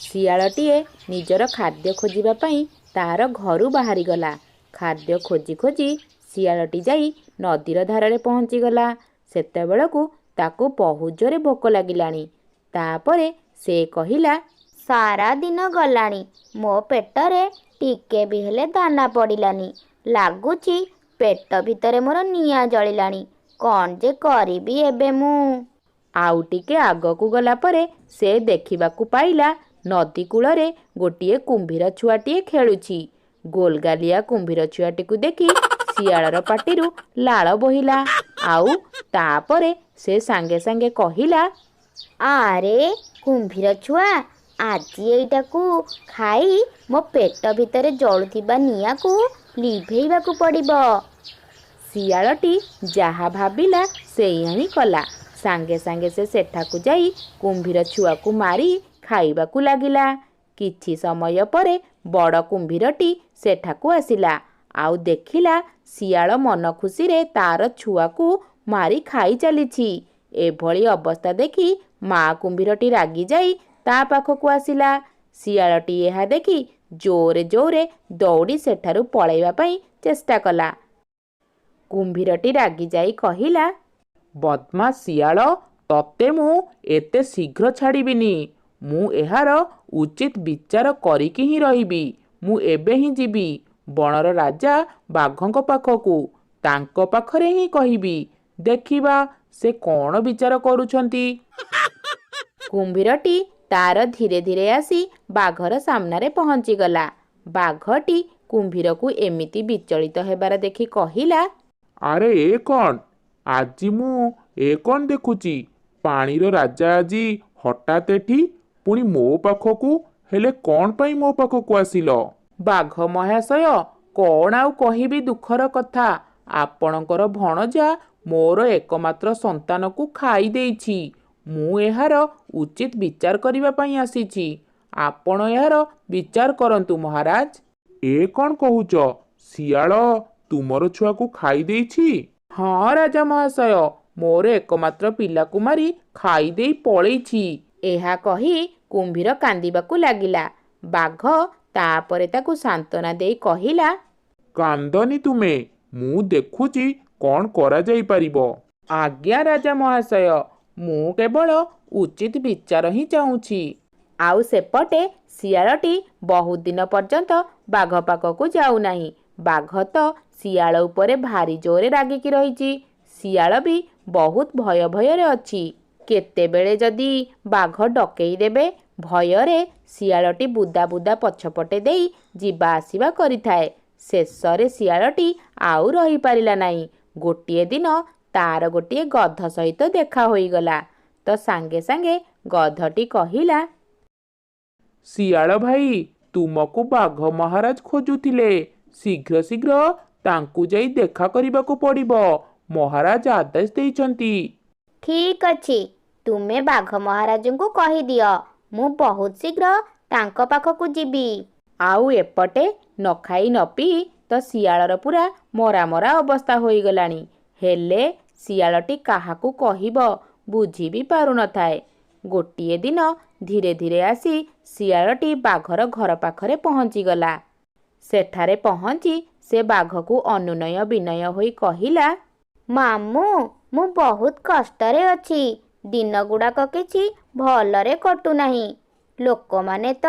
ଶିଆଳଟିଏ ନିଜର ଖାଦ୍ୟ ଖୋଜିବା ପାଇଁ ତାର ଘରୁ ବାହାରିଗଲା। ଖାଦ୍ୟ ଖୋଜି ଖୋଜି ଶିଆଳଟି ଯାଇ ନଦୀର ଧାରରେ ପହଞ୍ଚିଗଲା। ସେତେବେଳକୁ ତାକୁ ବହୁତ ଜୋରେ ଭୋକ ଲାଗିଲାଣି। ତାପରେ ସେ କହିଲା, ସାରା ଦିନ ଗଲାଣି, ମୋ ପେଟରେ ଟିକେ ବି ହେଲେ ଦାନା ପଡ଼ିଲାନି। ଲାଗୁଛି ପେଟ ଭିତରେ ମୋର ନିଆଁ ଜଳିଲାଣି। କ'ଣ ଯେ କରିବି ଏବେ ମୁଁ? ଆଉ ଟିକେ ଆଗକୁ ଗଲା ପରେ ସେ ଦେଖିବାକୁ ପାଇଲା ନଦୀ କୂଳରେ ଗୋଟିଏ କୁମ୍ଭୀର ଛୁଆଟିଏ ଖେଳୁଛି। ଗୋଲଗାଲିଆ କୁମ୍ଭୀର ଛୁଆଟିକୁ ଦେଖି ଶିଆଳର ପାଟିରୁ ଲାଳ ବୋହିଲା। ଆଉ ତାପରେ ସେ ସାଙ୍ଗେ ସାଙ୍ଗେ କହିଲା, ଆରେ କୁମ୍ଭୀର ଛୁଆ, ଆଜି ଏଇଟାକୁ ଖାଇ ମୋ ପେଟ ଭିତରେ ଜଳୁଥିବା ନିଆଁକୁ ଲିଭେଇବାକୁ ପଡ଼ିବ। ଶିଆଳଟି ଯାହା ଭାବିଲା ସେଇଆ ହିଁ କଲା। ସାଙ୍ଗେ ସାଙ୍ଗେ ସେ ସେଠାକୁ ଯାଇ କୁମ୍ଭୀର ଛୁଆକୁ ମାରି ଖାଇବାକୁ ଲାଗିଲା। କିଛି ସମୟ ପରେ ବଡ଼ କୁମ୍ଭୀରଟି ସେଠାକୁ ଆସିଲା। ଆଉ ଦେଖିଲା ଶିଆଳ ମନ ଖୁସିରେ ତାର ଛୁଆକୁ ମାରି ଖାଇ ଚାଲିଛି। ଏଭଳି ଅବସ୍ଥା ଦେଖି ମା କୁମ୍ଭୀରଟି ରାଗିଯାଇ ତା ପାଖକୁ ଆସିଲା। ଶିଆଳଟି ଏହା ଦେଖି ଜୋରେ ଜୋରେ ଦୌଡ଼ି ସେଠାରୁ ପଳାଇବା ପାଇଁ ଚେଷ୍ଟା କଲା। କୁମ୍ଭୀରଟି ରାଗିଯାଇ କହିଲା, ବଦମାସ ଶିଆଳ, ତତେ ମୁଁ ଏତେ ଶୀଘ୍ର ଛାଡ଼ିବିନି। ମୁଁ ଏହାର ଉଚିତ ବିଚାର କରିକି ହିଁ ରହିବି। ମୁଁ ଏବେ ହିଁ ଯିବି ବଣର ରାଜା ବାଘଙ୍କ ପାଖକୁ। ତାଙ୍କ ପାଖରେ ହିଁ କହିବି। ଦେଖିବା ସେ କ'ଣ ବିଚାର କରୁଛନ୍ତି। କୁମ୍ଭୀରଟି ତାର ଧୀରେ ଧୀରେ ଆସି ବାଘର ସାମ୍ନାରେ ପହଞ୍ଚିଗଲା। ବାଘଟି କୁମ୍ଭୀରକୁ ଏମିତି ବିଚଳିତ ହେବାର ଦେଖି କହିଲା, ଆରେ ଏ କ'ଣ? ଆଜି ମୁଁ ଏ କ'ଣ ଦେଖୁଛି? ପାଣିର ରାଜା ଆଜି ହଠାତ୍ ଏଠି, ପୁଣି ମୋ ପାଖକୁ। ହେଲେ କ'ଣ ପାଇଁ ମୋ ପାଖକୁ ଆସିଲ? ବାଘ ମହାଶୟ, କ'ଣ ଆଉ କହିବି ଦୁଃଖର କଥା। ଆପଣଙ୍କର ଭଣଜା ମୋର ଏକମାତ୍ର ସନ୍ତାନକୁ ଖାଇ ଦେଇଛି। ମୁଁ ଏହାର ଉଚିତ ବିଚାର କରିବା ପାଇଁ ଆସିଛି। ଆପଣ ଏହାର ବିଚାର କରନ୍ତୁ ମହାରାଜ। ଏ କ'ଣ କହୁଛ? ଶିଆଳ ତୁମର ଛୁଆକୁ ଖାଇ ଦେଇଛି? ହଁ ରାଜା ମହାଶୟ, ମୋର ଏକମାତ୍ର ପିଲାକୁ ମାରି ଖାଇଦେଇ ପଳେଇଛି। ଏହା କହି କୁମ୍ଭୀର କାନ୍ଦିବାକୁ ଲାଗିଲା। ବାଘ ତାପରେ ତାକୁ ସାନ୍ତ୍ୱନା ଦେଇ କହିଲା, କାନ୍ଦନି ତୁମେ, ମୁଁ ଦେଖୁଛି କ'ଣ କରାଯାଇପାରିବ। ଆଜ୍ଞା ରାଜା ମହାଶୟ, ମୁଁ କେବଳ ଉଚିତ ବିଚାର ହିଁ ଚାହୁଁଛି। ଆଉ ସେପଟେ ଶିଆଳଟି ବହୁତ ଦିନ ପର୍ଯ୍ୟନ୍ତ ବାଘ ପାଖକୁ ଯାଉନାହିଁ। ବାଘ ତ ଶିଆଳ ଉପରେ ଭାରି ଜୋରେ ରାଗିକି ରହିଛି। ଶିଆଳ ବି ବହୁତ ଭୟରେ ଅଛି। କେତେବେଳେ ଯଦି ବାଘ ଡକେଇ ଦେବେ। ଭୟରେ ଶିଆଳଟି ବୁଦା ବୁଦା ପଛପଟେ ଦେଇ ଯିବା ଆସିବା କରିଥାଏ। ଶେଷରେ ଶିଆଳଟି ଆଉ ରହିପାରିଲା ନାହିଁ। ଗୋଟିଏ ଦିନ ତାର ଗୋଟିଏ ଗଧ ସହିତ ଦେଖା ହୋଇଗଲା। ତ ସାଙ୍ଗେ ସାଙ୍ଗେ ଗଧଟି କହିଲା, ଶିଆଳ ଭାଇ, ତୁମକୁ ବାଘ ମହାରାଜ ଖୋଜୁଥିଲେ। ଶୀଘ୍ର ଶୀଘ୍ର ତାଙ୍କୁ ଯାଇ ଦେଖା କରିବାକୁ ପଡ଼ିବ। ମହାରାଜ ଆଦେଶ ଦେଇଛନ୍ତି। ଠିକ୍ ଅଛି, ତୁମେ ବାଘ ମହାରାଜଙ୍କୁ କହିଦିଅ, ମୁଁ ବହୁତ ଶୀଘ୍ର ତାଙ୍କ ପାଖକୁ ଯିବି। ଆଉ ଏପଟେ ନ ଖାଇ ନ ପିଇ ତ ଶିଆଳର ପୁରା ମରା ମରା ଅବସ୍ଥା ହୋଇଗଲାଣି। ହେଲେ ଶିଆଳଟି କାହାକୁ କହିବ ବୁଝି ବି ପାରୁନଥାଏ। ଗୋଟିଏ ଦିନ ଧୀରେ ଧୀରେ ଆସି ଶିଆଳଟି ବାଘର ଘର ପାଖରେ ପହଞ୍ଚିଗଲା। ସେଠାରେ ପହଞ୍ଚି ସେ ବାଘକୁ ଅନୁନୟ ବିନୟ ହୋଇ କହିଲା, ମାମୁଁ, ମୁଁ ବହୁତ କଷ୍ଟରେ ଅଛି। ଦିନ ଗୁଡ଼ାକ କିଛି ଭଲରେ କଟୁନାହିଁ। ଲୋକମାନେ ତ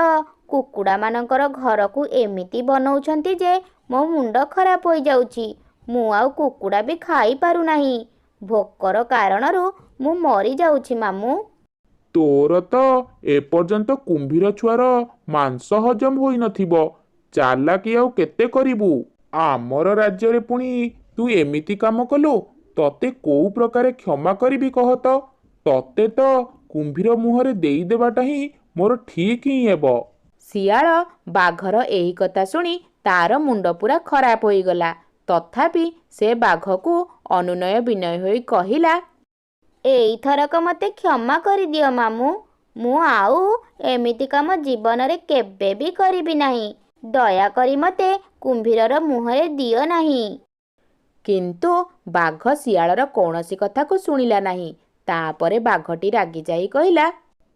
କୁକୁଡ଼ାମାନଙ୍କର ଘରକୁ ଏମିତି ବନଉଛନ୍ତି ଯେ ମୋ ମୁଣ୍ଡ ଖରାପ ହୋଇଯାଉଛି। ମୁଁ ଆଉ କୁକୁଡ଼ା ବି ଖାଇପାରୁନାହିଁ। ଭୋକର କାରଣରୁ ମୁଁ ମରିଯାଉଛି ମାମୁଁ। ତୋର ତ ଏପର୍ଯ୍ୟନ୍ତ କୁମ୍ଭୀର ଛୁଆର ମାଂସ ହଜମ ହୋଇନଥିବ। ଚାଲାକି ଆଉ କେତେ କରିବୁ? ଆମର ରାଜ୍ୟରେ ପୁଣି ତୁ ଏମିତି କାମ କଲୁ। ତତେ କୋଉ ପ୍ରକାରେ କ୍ଷମା କରିବି କହ ତ? ତତେ ତ କୁମ୍ଭୀର ମୁହଁରେ ଦେଇଦେବାଟା ହିଁ ମୋର ଠିକ୍ ହିଁ ହେବ। ଶିଆଳ ବାଘର ଏହି କଥା ଶୁଣି ତାର ମୁଣ୍ଡ ପୁରା ଖରାପ ହୋଇଗଲା। ତଥାପି ସେ ବାଘକୁ ଅନୁନୟ ବିନୟ ହୋଇ କହିଲା, ଏଇଥରକ ମୋତେ କ୍ଷମା କରିଦିଅ ମାମୁଁ। ମୁଁ ଆଉ ଏମିତି କାମ ଜୀବନରେ କେବେ ବି କରିବି ନାହିଁ। ଦୟାକରି ମୋତେ କୁମ୍ଭୀରର ମୁହଁରେ ଦିଅ ନାହିଁ। କିନ୍ତୁ ବାଘ ଶିଆଳର କୌଣସି କଥାକୁ ଶୁଣିଲା ନାହିଁ। ତାପରେ ବାଘଟି ରାଗିଯାଇ କହିଲା,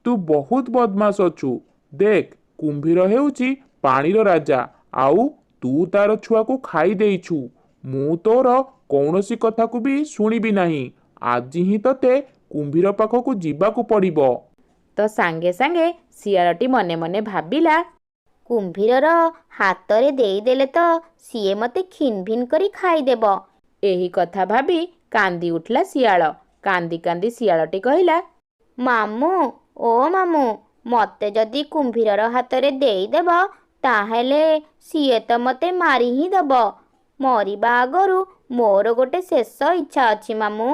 ତୁ ବହୁତ ବଦମାସ ଅଛୁ। ଦେଖ କୁମ୍ଭୀର ହେଉଛି ପାଣିର ରାଜା ଆଉ ତୁ ତାର ଛୁଆକୁ ଖାଇ ଦେଇଛୁ। ମୁଁ ତୋର କୌଣସି କଥାକୁ ବି ଶୁଣିବି ନାହିଁ। ଆଜି ହିଁ ତତେ କୁମ୍ଭୀର ପାଖକୁ ଯିବାକୁ ପଡ଼ିବ। ତ ସାଙ୍ଗେ ସାଙ୍ଗେ ଶିଆଳଟି ମନେ ମନେ ଭାବିଲା, କୁମ୍ଭୀରର ହାତରେ ଦେଇଦେଲେ ତ ସିଏ ମୋତେ ଖିନଭିନ କରି ଖାଇଦେବ। ଏହି କଥା ଭାବି କାନ୍ଦି ଉଠିଲା ଶିଆଳ। କାନ୍ଦି କାନ୍ଦି ଶିଆଳଟି କହିଲା, ମାମୁଁ, ଓ ମାମୁଁ, ମୋତେ ଯଦି କୁମ୍ଭୀରର ହାତରେ ଦେଇଦେବ ତାହେଲେ ସିଏ ତ ମୋତେ ମାରି ହିଁ ଦେବ। ମରିବା ଆଗରୁ ମୋର ଗୋଟେ ଶେଷ ଇଚ୍ଛା ଅଛି ମାମୁଁ।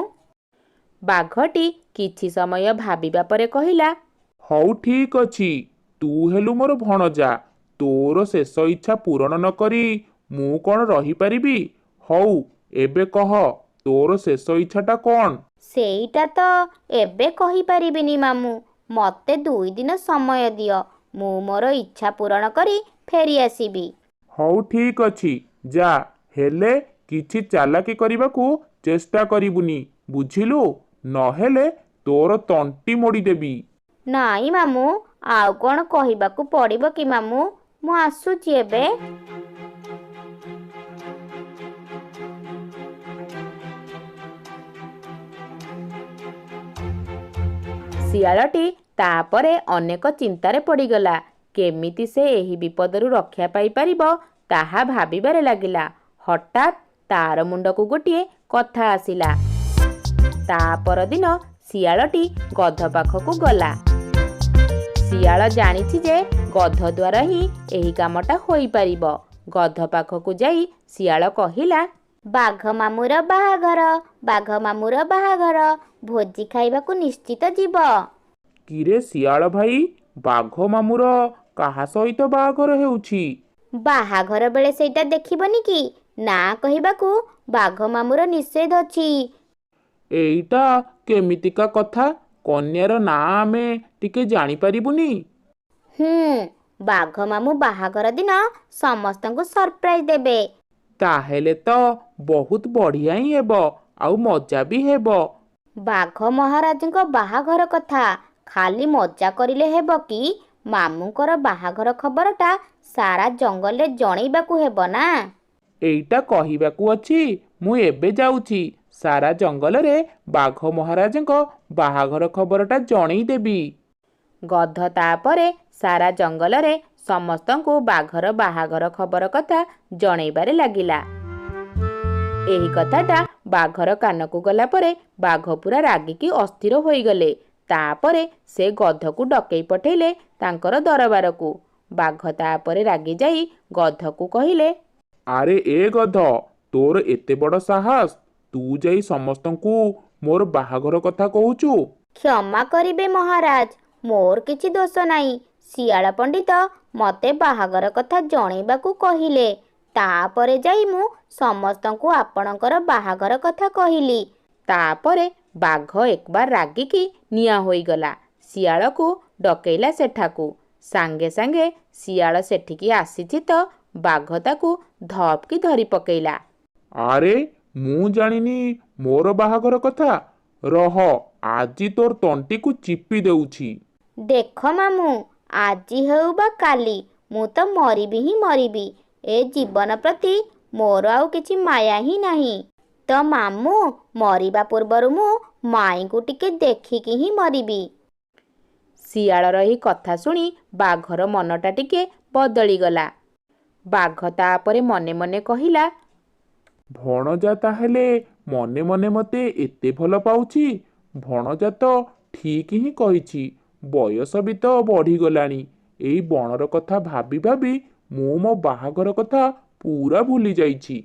ବାଘଟି କିଛି ସମୟ ଭାବିବା ପରେ କହିଲା, ହଉ ଠିକ୍ ଅଛି, ତୁ ହେଲୁ ମୋର ଭଣଜା। ତୋର ଶେଷ ଇଚ୍ଛା ପୂରଣ ନ କରି ମୁଁ କ'ଣ ରହିପାରିବି? ହଉ ଏବେ କହ ତୋର ଶେଷ ଇଚ୍ଛାଟା କ'ଣ? ସେଇଟା ତ ଏବେ କହିପାରିବିନି ମାମୁଁ। ମୋତେ 2 ଦିନ ସମୟ ଦିଅ। ମୁଁ ମୋର ଇଚ୍ଛା ପୂରଣ କରି ଫେରି ଆସିବି। ହଉ ଠିକ୍ ଅଛି, ଯା। ହେଲେ କିଛି ଚାଲାକି କରିବାକୁ ଚେଷ୍ଟା କରିବୁନି, ବୁଝିଲୁ? ନହେଲେ ତୋର ତଣ୍ଟି ମୋଡ଼ିଦେବି। ନାଇଁ ମାମୁଁ, ଆଉ କ'ଣ କହିବାକୁ ପଡ଼ିବ କି ମାମୁଁ? ମୁଁ ଆସୁଛି ଏବେ। ଶିଆଳଟି ତାପରେ ଅନେକ ଚିନ୍ତାରେ ପଡ଼ିଗଲା। କେମିତି ସେ ଏହି ବିପଦରୁ ରକ୍ଷା ପାଇପାରିବ ତାହା ଭାବିବାରେ ଲାଗିଲା। ହଠାତ୍ ତାର ମୁଣ୍ଡକୁ ଗୋଟିଏ କଥା ଆସିଲା। ତା ପରଦିନ ଶିଆଳଟି ଗଧ ପାଖକୁ ଗଲା। ଶିଆଳ ଜାଣିଛି ଯେ ଗଧ ଦ୍ୱାରା ହିଁ ଏହି କାମଟା ହୋଇପାରିବ। ଗଧ ପାଖକୁ ଯାଇ ଶିଆଳ କହିଲା, ବାଘ ମାମୁଁର ବାହାଘର, ବାଘ ମାମୁଁର ବାହାଘର, ଭୋଜି ଖାଇବାକୁ ନିଶ୍ଚିତ ଯିବ। କିରେ ଶିଆଳ ଭାଇ, ବାଘ ମାମୁଁର କାହା ସହିତ ବାହାଘର ହେଉଛି? ବାହାଘର ବେଳେ ସେଇଟା ଦେଖିବନି କି? ନା କହିବାକୁ ବାଘ ମାମୁଁର ନିଷେଧ ଅଛି। ଏଇଟା କେମିତିକା କଥା? କନ୍ୟାର ନାଁ ଆମେ ଟିକେ ଜାଣିପାରିବୁନି? ବାଘ ମାମୁଁ ବାହାଘର ଦିନ ସମସ୍ତଙ୍କୁ ସରପ୍ରାଇଜ ଦେବେ। ତାହେଲେ ତ ବହୁତ ବଢ଼ିଆ ହିଁ ହେବ, ଆଉ ମଜା ବି ହେବ। ବାଘ ମହାରାଜଙ୍କ ବାହାଘର କଥା ଖାଲି ମଜା କରିଲେ ହେବ କି? ମାମୁଁଙ୍କର ବାହାଘର ଖବରଟା ସାରା ଜଙ୍ଗଲରେ ଜଣେଇବାକୁ ହେବ ନା। ଏଇଟା କହିବାକୁ ଅଛି, ମୁଁ ଏବେ ଯାଉଛି ସାରା ଜଙ୍ଗଲରେ ବାଘ ମହାରାଜଙ୍କ ବାହାଘର ଖବରଟା ଜଣେଇ ଦେବି। ଗଧ ତାପରେ ସାରା ଜଙ୍ଗଲରେ ସମସ୍ତଙ୍କୁ ବାଘର ବାହାଘର ଖବର କଥା ଜଣେଇବାରେ ଲାଗିଲା। ଏହି କଥାଟା ବାଘର କାନକୁ ଗଲା ପରେ ବାଘ ପୁରା ରାଗିକି ଅସ୍ଥିର ହୋଇଗଲେ। ତାପରେ ସେ ଗଧକୁ ଡକେଇ ପଠେଇଲେ ତାଙ୍କର ଦରବାରକୁ। ବାଘ ତାପରେ ରାଗି ଯାଇ ଗଧକୁ କହିଲେ, ଆରେ ଏ ଗଧ, ତୋର ଏତେ ବଡ଼ ସାହସ? ତୁ ଯାଇ ସମସ୍ତଙ୍କୁ ମୋର ବାହାଘର କଥା କହୁଛୁ? କ୍ଷମା କରିବେ ମହାରାଜ, ମୋର କିଛି ଦୋଷ ନାହିଁ। ଶିଆଳ ପଣ୍ଡିତ ମୋତେ ବାହାଘର କଥା ଜଣେଇବାକୁ କହିଲେ। ତାପରେ ଯାଇ ମୁଁ ସମସ୍ତଙ୍କୁ ଆପଣଙ୍କର ବାହାଘର କଥା କହିଲି। ତାପରେ ବାଘ ଏକବାର ରାଗିକି ନିଆଁ ହୋଇଗଲା। ଶିଆଳକୁ ଡକେଇଲା ସେଠାକୁ। ସାଙ୍ଗେ ସାଙ୍ଗେ ଶିଆଳ ସେଠିକି ଆସିଛି ତ ବାଘ ତାକୁ ଧପକି ଧରି ପକେଇଲା। ଆରେ ମୁଁ ଜାଣିନି ମୋର ବାହାଘର କଥା? ରହ, ଆଜି ତୋର ତଣ୍ଟିକୁ ଚିପି ଦେଉଛି। ଦେଖ ମାମୁଁ, ଆଜି ହେଉ ବା କାଲି ମୁଁ ତ ମରିବି ହିଁ ମରିବି। ଏ ଜୀବନ ପ୍ରତି ମୋର ଆଉ କିଛି ମାୟା ହିଁ ନାହିଁ। ତ ମାମୁଁ, ମରିବା ପୂର୍ବରୁ ମୁଁ ମାଇଁକୁ ଟିକେ ଦେଖିକି ହିଁ ମରିବି। ଶିଆଳର ଏହି କଥା ଶୁଣି ବାଘର ମନଟା ଟିକେ ବଦଳିଗଲା। ବାଘ ତାପରେ ମନେ ମନେ କହିଲା, ଭଣଜା ତାହେଲେ ମନେ ମନେ ମୋତେ ଏତେ ଭଲ ପାଉଛି। ଭଣଜା ତ ଠିକ୍ ହିଁ କହିଛି, ବୟସ ବି ତ ବଢ଼ିଗଲାଣି। ଏଇ ବଣର କଥା ଭାବି ଭାବି ମୁଁ ମୋ ବାହାଘର କଥା ପୁରା ଭୁଲି ଯାଇଛି।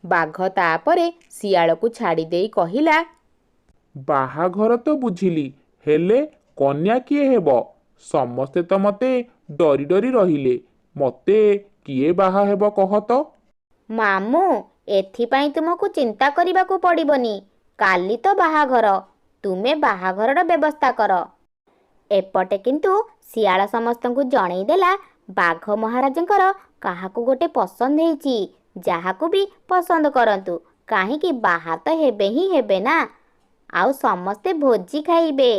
ବାଘ ତାପରେ ଶିଆଳକୁ ଛାଡ଼ି ଦେଇ କହିଲା, ବାହାଘର ତ ବୁଝିଲି, ହେଲେ କନ୍ୟା କିଏ ହେବ? ସମସ୍ତେ ତ ମୋତେ ଡରି ଡରି ରହିଲେ। ମୋତେ କିଏ ବାହା ହେବ କହ ତ? ମାମୁଁ, ଏଥିପାଇଁ ତୁମକୁ ଚିନ୍ତା କରିବାକୁ ପଡ଼ିବନି। କାଲି ତ ବାହାଘର, ତୁମେ ବାହାଘରର ବ୍ୟବସ୍ଥା କର। ଏପଟେ କିନ୍ତୁ ଶିଆଳ ସମସ୍ତଙ୍କୁ ଜଣେଇ ଦେଲା ବାଘ ମହାରାଜଙ୍କର କାହାକୁ ଗୋଟେ ପସନ୍ଦ ହେଇଛି। ଯାହାକୁ ବି ପସନ୍ଦ କରନ୍ତୁ, କାହିଁକି ବାହା ତ ହେବେ ହିଁ ହେବେ ନା। ଆଉ ସମସ୍ତେ ଭୋଜି ଖାଇବେ।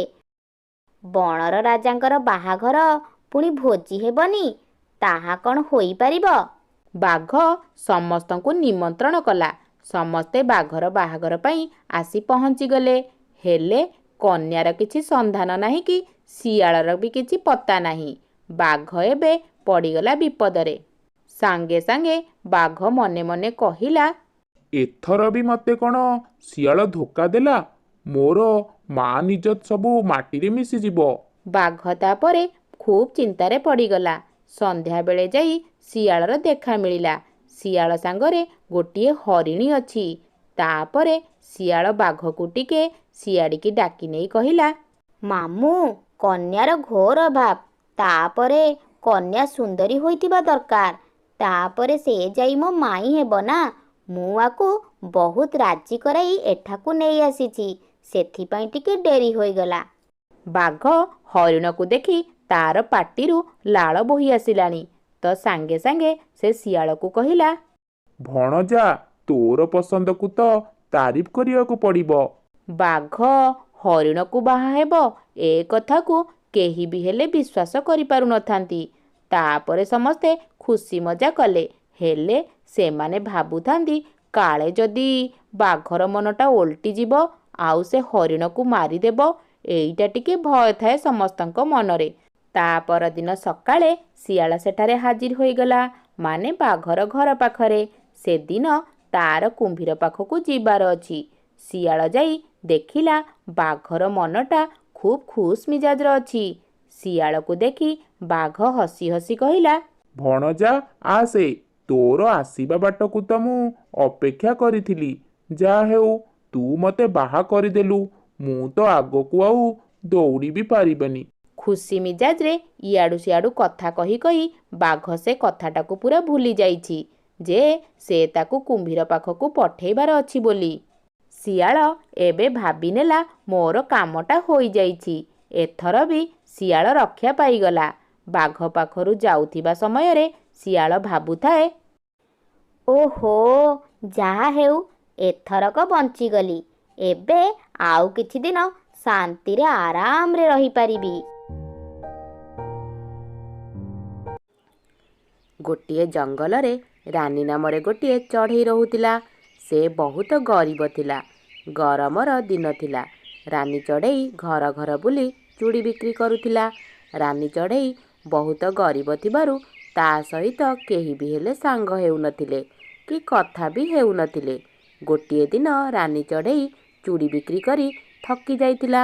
ବଣର ରାଜାଙ୍କର ବାହାଘର ପୁଣି ଭୋଜି ହେବନି? ତାହା କ'ଣ ହୋଇପାରିବ? ବାଘ ସମସ୍ତଙ୍କୁ ନିମନ୍ତ୍ରଣ କଲା। ସମସ୍ତେ ବାଘର ବାହାଘର ପାଇଁ ଆସି ପହଞ୍ଚିଗଲେ। ହେଲେ କନ୍ୟାର କିଛି ସନ୍ଧାନ ନାହିଁ କି ଶିଆଳର ବି କିଛି ପତ୍ତା ନାହିଁ। ବାଘ ଏବେ ପଡ଼ିଗଲା ବିପଦରେ। ସାଙ୍ଗେ ସାଙ୍ଗେ ବାଘ ମନେ ମନେ କହିଲା, ଏଥର ବି ମତେ କ'ଣ ଶିଆଳ ଧୋକା ଦେଲା? ମୋର ମାନ ଇଜ୍ଜତ ସବୁ ମାଟିରେ ମିଶିଯିବ। ବାଘ ତାପରେ ଖୁବ୍ ଚିନ୍ତାରେ ପଡ଼ିଗଲା। ସନ୍ଧ୍ୟାବେଳେ ଯାଇ ଶିଆଳର ଦେଖା ମିଳିଲା। ଶିଆଳ ସାଙ୍ଗରେ ଗୋଟିଏ ହରିଣୀ ଅଛି। ତାପରେ ଶିଆଳ ବାଘକୁ ଟିକେ ସିଆଡ଼ିକି ଡାକି ନେଇ କହିଲା, ମାମୁଁ, କନ୍ୟାର ଘୋର ଅଭାବ। ତାପରେ କନ୍ୟା ସୁନ୍ଦରୀ ହୋଇଥିବା ଦରକାର। ତାପରେ ସେ ଯାଇ ମୋ ମାଇଁ ହେବ ନା। ମୁଁ ଆକୁ ବହୁତ ରାଜି କରାଇ ଏଠାକୁ ନେଇ ଆସିଛି। ସେଥିପାଇଁ ଟିକେ ଡେରି ହୋଇଗଲା। ବାଘ ହରିଣକୁ ଦେଖି ତାର ପାଟିରୁ ଲାଳ ବୋହି ଆସିଲାଣି। ତ ସାଙ୍ଗେ ସାଙ୍ଗେ ସେ ଶିଆଳକୁ କହିଲା, ଭଣଜା, ତୋର ପସନ୍ଦକୁ ତ ତାରିଫ କରିବାକୁ ପଡ଼ିବ। ବାଘ ହରିଣକୁ ବାହା ହେବ ଏ କଥାକୁ କେହି ବି ହେଲେ ବିଶ୍ୱାସ କରିପାରୁନଥାନ୍ତି। ତାପରେ ସମସ୍ତେ ଖୁସି ମଜା କଲେ। ହେଲେ ସେମାନେ ଭାବୁଥାନ୍ତି କାଳେ ଯଦି ବାଘର ମନଟା ଓଲଟିଯିବ ଆଉ ସେ ହରିଣକୁ ମାରିଦେବ। ଏଇଟା ଟିକେ ଭୟ ଥାଏ ସମସ୍ତଙ୍କ ମନରେ। ତା ପରଦିନ ସକାଳେ ଶିଆଳ ସେଠାରେ ହାଜିର ହୋଇଗଲା, ମାନେ ବାଘର ଘର ପାଖରେ। ସେଦିନ ତାର କୁମ୍ଭୀର ପାଖକୁ ଯିବାର ଅଛି। ଶିଆଳ ଯାଇ ଦେଖିଲା ବାଘର ମନଟା ଖୁବ୍ ଖୁସ୍ ମିଜାଜର ଅଛି। ଶିଆଳକୁ ଦେଖି ବାଘ ହସି ହସି କହିଲା, ଭଣଜା ଆସେ, ତୋର ଆସିବା ବାଟକୁ ତ ମୁଁ ଅପେକ୍ଷା କରିଥିଲି। ଯାହା ହେଉ ତୁ ମତେ ବାହା କରିଦେଲୁ। ମୁଁ ତ ଆଗକୁ ଆଉ ଦୌଡ଼ି ବି ପାରିବନି। ଖୁସି ମିଜାଜରେ ଇଆଡ଼ୁ ସିଆଡ଼ୁ କଥା କହି କହି ବାଘ ସେ କଥାଟାକୁ ପୁରା ଭୁଲି ଯାଇଛି ଯେ ସେ ତାକୁ କୁମ୍ଭୀର ପାଖକୁ ପଠେଇବାର ଅଛି ବୋଲି। ଶିଆଳ ଏବେ ଭାବିନେଲା ମୋର କାମଟା ହୋଇଯାଇଛି। ଏଥର ବି ଶିଆଳ ରକ୍ଷା ପାଇଗଲା। ବାଘ ପାଖରୁ ଯାଉଥିବା ସମୟରେ ଶିଆଳ ଭାବୁଥାଏ, ଓହୋ, ଯାହା ହେଉ ଏଥରକ ବଞ୍ଚିଗଲି। ଏବେ ଆଉ କିଛି ଦିନ ଶାନ୍ତିରେ ଆରାମରେ ରହିପାରିବି। ଗୋଟିଏ ଜଙ୍ଗଲରେ ରାନୀ ନାମରେ ଗୋଟିଏ ଚଢ଼େଇ ରହୁଥିଲା। ସେ ବହୁତ ଗରିବ ଥିଲା। ଗରମର ଦିନ ଥିଲା। ରାନୀ ଚଢ଼େଇ ଘର ଘର ବୁଲି ଚୁଡ଼ି ବିକ୍ରି କରୁଥିଲା। ରାନୀ ଚଢ଼େଇ ବହୁତ ଗରିବ ଥିବାରୁ ତା ସହିତ କେହି ବି ହେଲେ ସାଙ୍ଗ ହେଉନଥିଲେ କି କଥା ବି ହେଉନଥିଲେ। ଗୋଟିଏ ଦିନ ରାନୀ ଚଢ଼େଇ ଚୁଡ଼ି ବିକ୍ରି କରି ଥକି ଯାଇଥିଲା।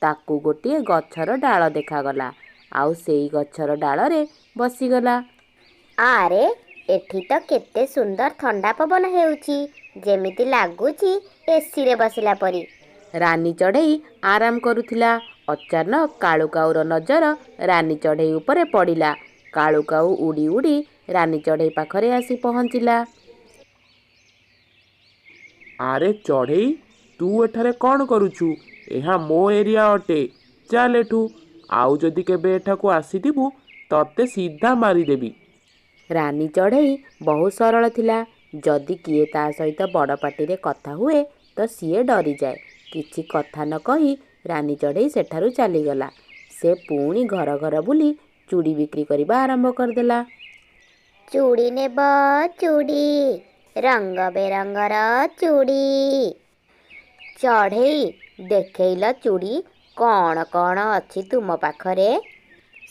ତାକୁ ଗୋଟିଏ ଗଛର ଡାଳ ଦେଖାଗଲା। ଆଉ ସେଇ ଗଛର ଡାଳରେ ବସିଗଲା। ଆରେ, ଏଠି ତ କେତେ ସୁନ୍ଦର ଥଣ୍ଡା ପବନ ହେଉଛି। ଯେମିତି ଲାଗୁଛି ଏସିରେ ବସିଲା ପରି। ରାନୀ ଚଢ଼େଇ ଆରାମ କରୁଥିଲା। ଅଚାନକ କାଳୁକାଉର ନଜର ରାନୀ ଚଢ଼େଇ ଉପରେ ପଡ଼ିଲା। କାଳୁକାଉ ଉଡ଼ି ଉଡ଼ି ରାନୀ ଚଢ଼େଇ ପାଖରେ ଆସି ପହଞ୍ଚିଲା। ଆରେ ଚଢ଼େଇ, ତୁ ଏଠାରେ କ'ଣ କରୁଛୁ? ଏହା ମୋ ଏରିଆ ଅଟେ। ଚାଲ ଏଠୁ। ଆଉ ଯଦି କେବେ ଏଠାକୁ ଆସିଥିବୁ ତତେ ସିଧା ମାରିଦେବି। ରାନୀ ଚଢ଼େଇ ବହୁତ ସରଳ ଥିଲା। ଯଦି କିଏ ତା ସହିତ ବଡ଼ ପାଟିରେ କଥା ହୁଏ ତ ସିଏ ଡରିଯାଏ। କିଛି କଥା ନ କହି ରାନୀ ଚଢ଼େଇ ସେଠାରୁ ଚାଲିଗଲା। ସେ ପୁଣି ଘର ଘର ବୁଲି ଚୁଡ଼ି ବିକ୍ରି କରିବା ଆରମ୍ଭ କରିଦେଲା। ଚୁଡ଼ି ନେବ ଚୁଡ଼ି, ରଙ୍ଗ ବେରଙ୍ଗର ଚୁଡ଼ି। ଚଢ଼େଇ, ଦେଖେଇଲ ଚୁଡ଼ି କ'ଣ କ'ଣ ଅଛି ତୁମ ପାଖରେ?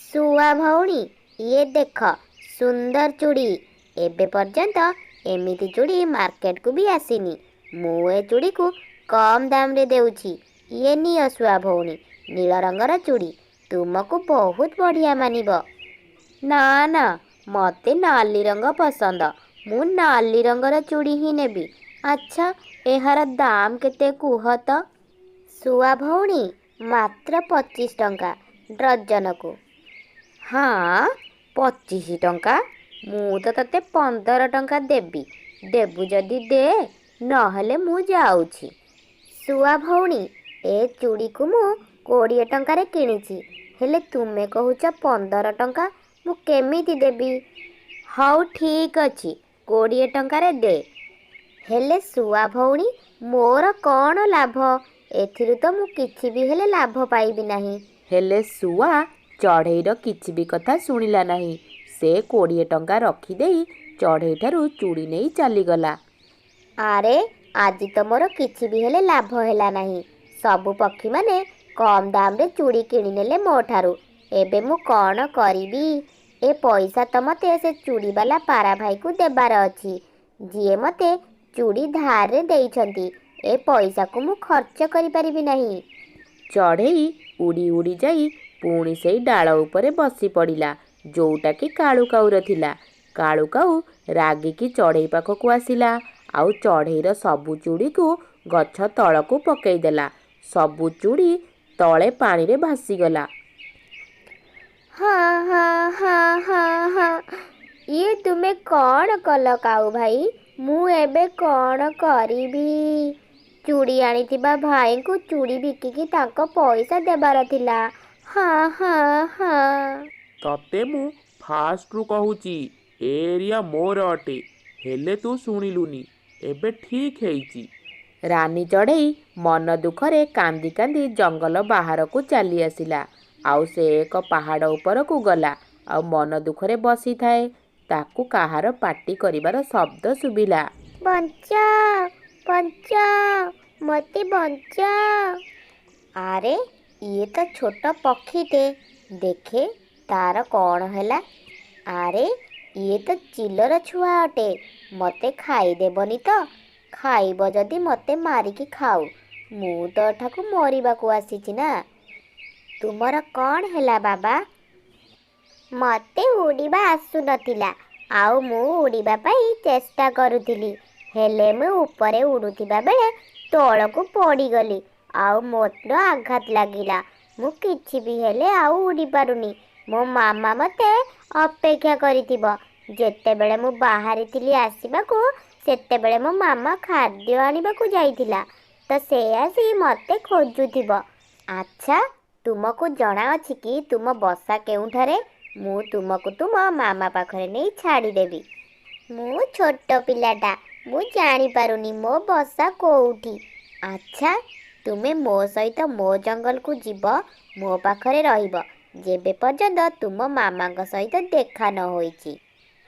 ଶୁଆ ଭଉଣୀ, ଇଏ ଦେଖ ସୁନ୍ଦର ଚୁଡ଼ି। ଏବେ ପର୍ଯ୍ୟନ୍ତ ଏମିତି ଚୁଡ଼ି ମାର୍କେଟକୁ ବି ଆସିନି। ମୁଁ ଏ ଚୁଡ଼ିକୁ କମ୍ ଦାମରେ ଦେଉଛି। ଇଏ ନିଅ ଶୁଆ ଭଉଣୀ, ନୀଳ ରଙ୍ଗର ଚୁଡ଼ି। ତୁମକୁ ବହୁତ ବଢ଼ିଆ ମାନିବ। ନା ନା, ମୋତେ ନାଲି ରଙ୍ଗ ପସନ୍ଦ। ମୁଁ ନାଲି ରଙ୍ଗର ଚୁଡ଼ି ହିଁ ନେବି। ଆଚ୍ଛା, ଏହାର ଦାମ କେତେ କୁହ ତ? ଶୁଆ ଭଉଣୀ, ମାତ୍ର 25 ଟଙ୍କା ଡଜନକୁ। ହଁ, 25 ଟଙ୍କା? ମୁଁ ତ ତତେ 15 ଟଙ୍କା ଦେବି। ଦେବୁ ଯଦି ଦେ, ନହେଲେ ମୁଁ ଯାଉଛି। ଶୁଆ ଭଉଣୀ, ଏ ଚୁଡ଼ିକୁ ମୁଁ 20 ଟଙ୍କାରେ କିଣିଛି। ହେଲେ ତୁମେ କହୁଛ 15 ଟଙ୍କା। ମୁଁ କେମିତି ଦେବି? ହଉ ଠିକ୍ ଅଛି, 20 ଟଙ୍କାରେ ଦେ। ହେଲେ ଶୁଆ ଭଉଣୀ, ମୋର କ'ଣ ଲାଭ? ଏଥିରୁ ତ ମୁଁ କିଛି ବି ହେଲେ ଲାଭ ପାଇବି ନାହିଁ। ହେଲେ ଶୁଆ ଚଢ଼େଇର କିଛି ବି କଥା ଶୁଣିଲା ନାହିଁ। ସେ 20 ଟଙ୍କା ରଖିଦେଇ ଚଢ଼େଇଠାରୁ ଚୁଡ଼ି ନେଇ ଚାଲିଗଲା। ଆରେ ଆଜି ତ ମୋର କିଛି ବି ହେଲେ ଲାଭ ହେଲା ନାହିଁ। ସବୁ ପକ୍ଷୀମାନେ କମ୍ ଦାମରେ ଚୁଡ଼ି କିଣିନେଲେ ମୋ ଠାରୁ। ଏବେ ମୁଁ କ'ଣ କରିବି? ଏ ପଇସା ତ ମୋତେ ସେ ଚୁଡ଼ିବାଲା ପାରା ଭାଇକୁ ଦେବାର ଅଛି, ଯିଏ ମୋତେ ଚୁଡ଼ି ଧାରରେ ଦେଇଛନ୍ତି। ଏ ପଇସାକୁ ମୁଁ ଖର୍ଚ୍ଚ କରିପାରିବି ନାହିଁ। ଚଢ଼େଇ ଉଡ଼ି ଉଡ଼ି ଯାଇ ପୁଣି ସେଇ ଡାଳ ଉପରେ ବସି ପଡ଼ିଲା, ଯୋଉଟାକି କାଳୁ କାଉର ଥିଲା। କାଳୁ କାଉ ରାଗିକି ଚଢ଼େଇ ପାଖକୁ ଆସିଲା, ଆଉ ଚଢ଼େଇର ସବୁ ଚୁଡ଼ିକୁ ଗଛ ତଳକୁ ପକେଇଦେଲା। ସବୁ ଚୁଡ଼ି ତଳେ ପାଣିରେ ଭାସିଗଲା। ହଁ ହଁ ହଁ ହଁ ହଁ, ଇଏ ତୁମେ କ'ଣ କଲ କାଉ ଭାଇ? ମୁଁ ଏବେ କ'ଣ କରିବି? ଚୁଡ଼ି ଆଣିଥିବା ଭାଇଙ୍କୁ ଚୁଡ଼ି ବିକିକି ତାଙ୍କ ପଇସା ଦେବାର ଥିଲା। ହଁ ହଁ ହଁ। ତତେ ମୁଁ ଫାଷ୍ଟରୁ କହୁଛି, ଏ ଏରିଆ ମୋର ଅଟେ, ହେଲେ ତୁ ଶୁଣିଲୁନି। ଏବେ ଠିକ୍ ହେଇଛି। ରାନୀ ଚଢ଼େଇ ମନ ଦୁଃଖରେ କାନ୍ଦି କାନ୍ଦି ଜଙ୍ଗଲ ବାହାରକୁ ଚାଲି ଆସିଲା। ଆଉ ସେ ଏକ ପାହାଡ଼ ଉପରକୁ ଗଲା, ଆଉ ମନ ଦୁଃଖରେ ବସିଥାଏ। ତାକୁ କାହାର ପାଟି କରିବାର ଶବ୍ଦ ଶୁଭିଲା। ବଞ୍ଚାଅ ବଞ୍ଚାଅ, ମୋତେ ବଞ୍ଚାଅ। ଆରେ ଇଏ ତ ଛୋଟ ପକ୍ଷୀଟେ, ଦେଖେ ତାର କ'ଣ ହେଲା? ଆରେ ଇଏ ତ ଚିଲର ଛୁଆ ଅଟେ, ମୋତେ ଖାଇଦେବନି ତ? ଖାଇବ ଯଦି ମୋତେ ମାରିକି ଖାଉ, ମୁଁ ତ ଏଠାକୁ ମରିବାକୁ ଆସିଛି ନା। ତୁମର କ'ଣ ହେଲା ବାବା? ମୋତେ ଉଡ଼ିବା ଆସୁନଥିଲା, ଆଉ ମୁଁ ଉଡ଼ିବା ପାଇଁ ଚେଷ୍ଟା କରୁଥିଲି, ହେଲେ ମୁଁ ଉପରେ ଉଡ଼ୁଥିବା ବେଳେ ତଳକୁ ପଡ଼ିଗଲି, ଆଉ ମୋର ଆଘାତ ଲାଗିଲା। ମୁଁ କିଛି ବି ହେଲେ ଆଉ ଉଡ଼ିପାରୁନି। ମୋ ମାମା ମୋତେ ଅପେକ୍ଷା କରିଥିବ। ଯେତେବେଳେ ମୁଁ ବାହାରିଥିଲି ଆସିବାକୁ, ସେତେବେଳେ ମୋ ମାମା ଖାଦ୍ୟ ଆଣିବାକୁ ଯାଇଥିଲା, ତ ସେ ଆସି ମୋତେ ଖୋଜୁଥିବ। ଆଚ୍ଛା, ତୁମକୁ ଜଣାଅଛି କି ତୁମ ବସା କେଉଁଠାରେ? ମୁଁ ତୁମକୁ ତୁମ ମାମା ପାଖରେ ନେଇ ଛାଡ଼ିଦେବି। ମୁଁ ଛୋଟ ପିଲାଟା, ମୁଁ ଜାଣିପାରୁନି ମୋ ବସା କୋଉଠି। ଆଚ୍ଛା, ତୁମେ ମୋ ସହିତ ମୋ ଜଙ୍ଗଲକୁ ଯିବ, ମୋ ପାଖରେ ରହିବ, ଯେବେ ପର୍ଯ୍ୟନ୍ତ ତୁମ ମାମାଙ୍କ ସହିତ ଦେଖା ନ ହୋଇଛି।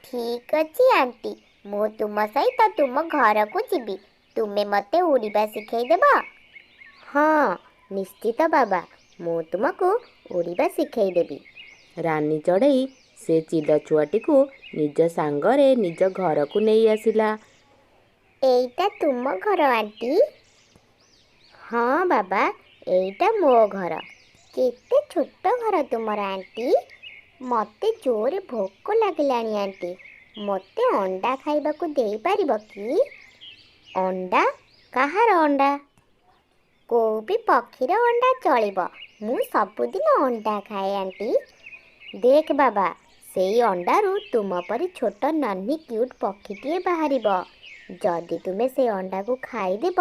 ଠିକ୍ ଅଛି ଆଣ୍ଟି, ମୁଁ ତୁମ ସହିତ ତୁମ ଘରକୁ ଯିବି। ତୁମେ ମୋତେ ଉଡ଼ିବା ଶିଖେଇଦେବ? ହଁ ନିଶ୍ଚିତ ବାବା, ମୁଁ ତୁମକୁ ଉଡ଼ିବା ଶିଖେଇଦେବି। ରାନୀ ଚଢ଼େଇ ସେ ଚିଲ ଛୁଆଟିକୁ ନିଜ ସାଙ୍ଗରେ ନିଜ ଘରକୁ ନେଇ ଆସିଲା। ଏଇଟା ତୁମ ଘର ଆଣ୍ଟି? ହଁ ବାବା, ଏଇଟା ମୋ ଘର। କେତେ ଛୋଟ ଘର ତୁମର ଆଣ୍ଟି? ମୋତେ ଜୋରେ ଭୋକ ଲାଗିଲାଣି ଆଣ୍ଟି, ମୋତେ ଅଣ୍ଡା ଖାଇବାକୁ ଦେଇପାରିବ କି? ଅଣ୍ଡା? କାହାର ଅଣ୍ଡା? କୋଉ ବି ପକ୍ଷୀର ଅଣ୍ଡା ଚଳିବ, ମୁଁ ସବୁଦିନ ଅଣ୍ଡା ଖାଏ ଆଣ୍ଟି। ଦେଖ ବାବା, ସେଇ ଅଣ୍ଡାରୁ ତୁମ ପରି ଛୋଟ ନନ୍ହି କ୍ୟୁଟ୍ ପକ୍ଷୀଟିଏ ବାହାରିବ। ଯଦି ତୁମେ ସେ ଅଣ୍ଡାକୁ ଖାଇଦେବ,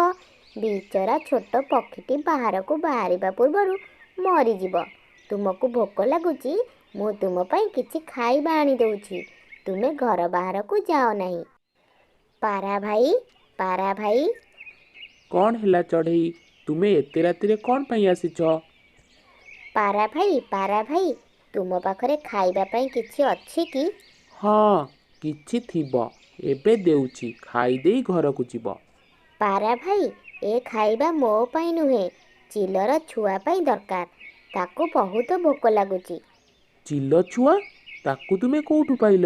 ବିଚରା ଛୋଟ ପକ୍ଷୀଟି ବାହାରକୁ ବାହାରିବା ପୂର୍ବରୁ ମରିଯିବ। ତୁମକୁ ଭୋକ ଲାଗୁଛି, ମୁଁ ତୁମ ପାଇଁ କିଛି ଖାଇବା ଆଣିଦେଉଛି। ତୁମେ ଘର ବାହାରକୁ ଯାଅ ନାହିଁ। ପାରା ଭାଇ, ପାରା ଭାଇ। କ'ଣ ହେଲା ଚଢ଼େଇ? ତୁମେ ଏତେ ରାତିରେ କ'ଣ ପାଇଁ ଆସିଛ? ପାରା ଭାଇ, ତୁମ ପାଖରେ ଖାଇବା ପାଇଁ କିଛି ଅଛି କି? ହଁ, କିଛି ଥିବ, ଏବେ ଦେଉଛି, ଖାଇଦେଇ ଘରକୁ ଯିବ। ପାରା ଭାଇ, ଏ ଖାଇବା ମୋ ପାଇଁ ନୁହେଁ, ଚିଲର ଛୁଆ ପାଇଁ ଦରକାର। ତାକୁ ବହୁତ ଭୋକ ଲାଗୁଛି। ଚିଲ ଛୁଆ? ତାକୁ ତୁମେ କୋଉଠୁ ପାଇଲ?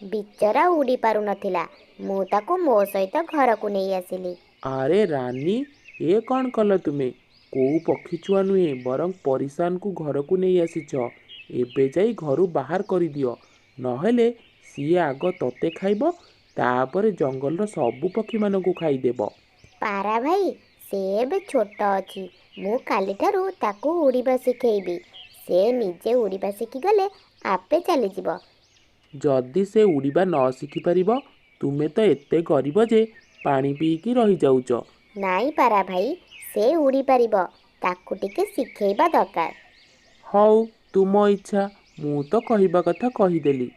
ବିଚରା ଉଡ଼ି ପାରୁନଥିଲା, ମୁଁ ତାକୁ ମୋ ସହିତ ଘରକୁ ନେଇ ଆସିଲି। ଆରେ ରାନୀ, ଏ କ'ଣ କଲ ତୁମେ? କୋଉ ପକ୍ଷୀ ଛୁଆ ନୁହେଁ, ବରଂ ପରିଶାନକୁ ଘରକୁ ନେଇ ଆସିଛ। ଏବେ ଯାଇ ଘରୁ ବାହାର କରିଦିଅ, ନହେଲେ ସିଏ ଆଗ ତତେ ଖାଇବ, ତାପରେ ଜଙ୍ଗଲର ସବୁ ପକ୍ଷୀମାନଙ୍କୁ ଖାଇଦେବ। ପାରା ଭାଇ, ସେ ଏବେ ଛୋଟ ଅଛି, ମୁଁ କାଲିଠାରୁ ତାକୁ ଉଡ଼ିବା ଶିଖେଇବି। ସେ ନିଜେ ଉଡ଼ିବା ଶିଖିଗଲେ ଆପେ ଚାଲିଯିବ। ଯଦି ସେ ଉଡ଼ିବା ନ ଶିଖିପାରିବ, ତୁମେ ତ ଏତେ ଗରିବ ଯେ ପାଣି ପିଇକି ରହିଯାଉଛ। ନାଇଁ ପାରା ଭାଇ, ସେ ଉଡ଼ିପାରିବ, ତାକୁ ଟିକେ ଶିଖେଇବା ଦରକାର। ହଉ, ତୁମ ଇଚ୍ଛା, ମୁଁ ତ କହିବା କଥା କହିଦେଲି।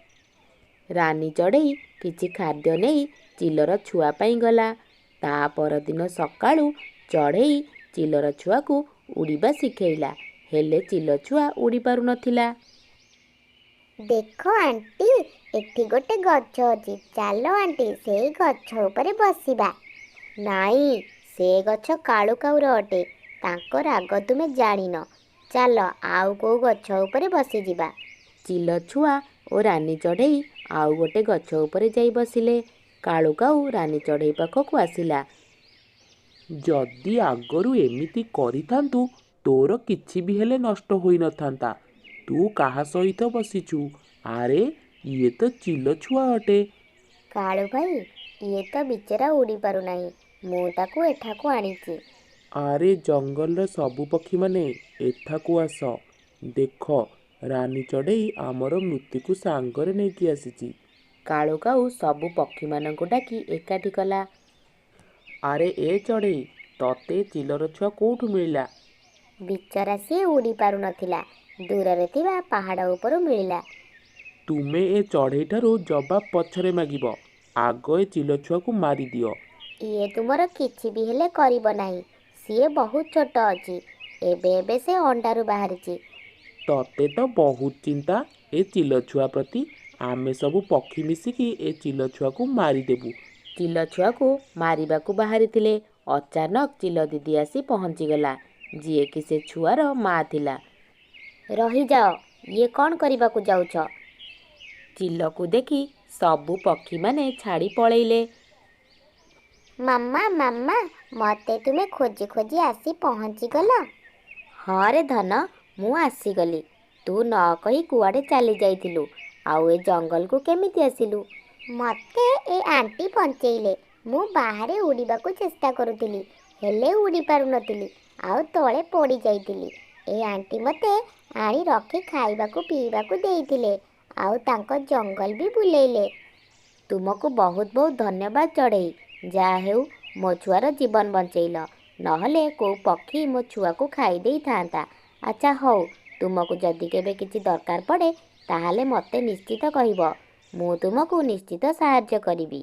ରାନୀ ଚଢ଼େଇ କିଛି ଖାଦ୍ୟ ନେଇ ଚିଲର ଛୁଆ ପାଇଁ ଗଲା। ତା ପରଦିନ ସକାଳୁ ଚଢ଼େଇ ଚିଲର ଛୁଆକୁ ଉଡ଼ିବା ଶିଖେଇଲା। ହେଲେ ଚିଲଛୁଆ ଉଡ଼ି ପାରୁନଥିଲା। ଦେଖ ଆଣ୍ଟି, ଏଠି ଗୋଟେ ଗଛ ଅଛି। ଚାଲ ଆଣ୍ଟି ସେଇ ଗଛ ଉପରେ ବସିବା। ନାଇଁ, ସେ ଗଛ କାଳୁ କାଉର ଅଟେ। ତାଙ୍କ ରାଗ ତୁମେ ଜାଣିନ। ଚାଲ ଆଉ କେଉଁ ଗଛ ଉପରେ ବସିଯିବା। ଚିଲଛୁଆ ଓ ରାନୀ ଚଢ଼େଇ ଆଉ ଗୋଟେ ଗଛ ଉପରେ ଯାଇ ବସିଲେ। କାଳୁ କାଉ ରାନୀ ଚଢ଼େଇ ପାଖକୁ ଆସିଲା। ଯଦି ଆଗରୁ ଏମିତି କରିଥାନ୍ତୁ ତୋର କିଛି ବି ହେଲେ ନଷ୍ଟ ହୋଇନଥାନ୍ତା। ତୁ କାହା ସହିତ ବସିଛୁ? ଆରେ ଇଏ ତ ଚିଲଛୁଆ ଅଟେ। କାଳୁ ଭାଇ, ଇଏ ତ ବିଚରା ଉଡ଼ି ପାରୁନାହିଁ। ମୁଁ ତାକୁ ଏଠାକୁ ଆଣିଛି। ଆରେ ଜଙ୍ଗଲର ସବୁ ପକ୍ଷୀମାନେ ଏଠାକୁ ଆସ। ଦେଖ, ରାନୀ ଚଢ଼େଇ ଆମର ମୃତ୍ୟୁକୁ ସାଙ୍ଗରେ ନେଇକି ଆସିଛି। କାଳୁ କାଉ ସବୁ ପକ୍ଷୀମାନଙ୍କୁ ଡାକି ଏକାଠି କଲା। ଆରେ ଏ ଚଢ଼େଇ, ତତେ ଚିଲର ଛୁଆ କୋଉଠୁ ମିଳିଲା? ବିଚରା ସିଏ ଉଡ଼ି ପାରୁନଥିଲା। ଦୂରରେ ଥିବା ପାହାଡ଼ ଉପରୁ ମିଳିଲା। ତୁମେ ଏ ଚଢ଼େଇଠାରୁ ଜବାବ ପଛରେ ମାଗିବ। ଆଗ ଏ ଚିଲଛୁଆକୁ ମାରିଦିଅ। ଇଏ ତୁମର କିଛି ବି ହେଲେ କରିବ ନାହିଁ। ସିଏ ବହୁତ ଛୋଟ ଅଛି। ଏବେ ଏବେ ସେ ଅଣ୍ଡାରୁ ବାହାରିଛି। ତତେ ତ ବହୁତ ଚିନ୍ତା ଏ ଚିଲଛୁଆ ପ୍ରତି। ଆମେ ସବୁ ପକ୍ଷୀ ମିଶିକି ଏ ଚିଲଛୁଆକୁ ମାରିଦେବୁ। ଚିଲଛୁଆକୁ ମାରିବାକୁ ବାହାରିଥିଲେ। ଅଚାନକ ଚିଲ ଦିଦି ଆସି ପହଞ୍ଚିଗଲା, ଯିଏକି ସେ ଛୁଆର ମା ଥିଲା। ରହିଯାଅ, ଇଏ କ'ଣ କରିବାକୁ ଯାଉଛ? ଚିଲକୁ ଦେଖି ସବୁ ପକ୍ଷୀମାନେ ଛାଡ଼ି ପଳେଇଲେ। ମାମା ମାମା, ମୋତେ ତୁମେ ଖୋଜି ଖୋଜି ଆସି ପହଞ୍ଚିଗଲ। ହଁ ରେ ଧନ, ମୁଁ ଆସିଗଲି। ତୁ ନ କହି କୁଆଡ଼େ ଚାଲି ଯାଇଥିଲୁ? ଆଉ ଏ ଜଙ୍ଗଲକୁ କେମିତି ଆସିଲୁ? ମୋତେ ଏ ଆଣ୍ଟି ବଞ୍ଚେଇଲେ। ମୁଁ ବାହାରେ ଉଡ଼ିବାକୁ ଚେଷ୍ଟା କରୁଥିଲି, ହେଲେ ଉଡ଼ି ପାରୁନଥିଲି। ଆଉ ତଳେ ପଡ଼ି ଯାଇଥିଲି। ଏ ଆଣ୍ଟି ମୋତେ ଆଣି ରଖି ଖାଇବାକୁ ପିଇବାକୁ ଦେଇଥିଲେ। ଆଉ ତାଙ୍କ ଜଙ୍ଗଲ ବି ବୁଲେଇଲେ। ତୁମକୁ ବହୁତ ବହୁତ ଧନ୍ୟବାଦ ଚଢ଼େଇ। ଯାହା ହେଉ, ମୋ ଛୁଆର ଜୀବନ ବଞ୍ଚେଇଲ। ନହେଲେ କୋଉ ପକ୍ଷୀ ମୋ ଛୁଆକୁ ଖାଇ ଦେଇଥାନ୍ତା। ଆଚ୍ଛା ହଉ, ତୁମକୁ ଯଦି କେବେ କିଛି ଦରକାର ପଡ଼େ ତାହେଲେ ମୋତେ ନିଶ୍ଚିତ କହିବ। ମୁଁ ତୁମକୁ ନିଶ୍ଚିତ ସାହାଯ୍ୟ କରିବି।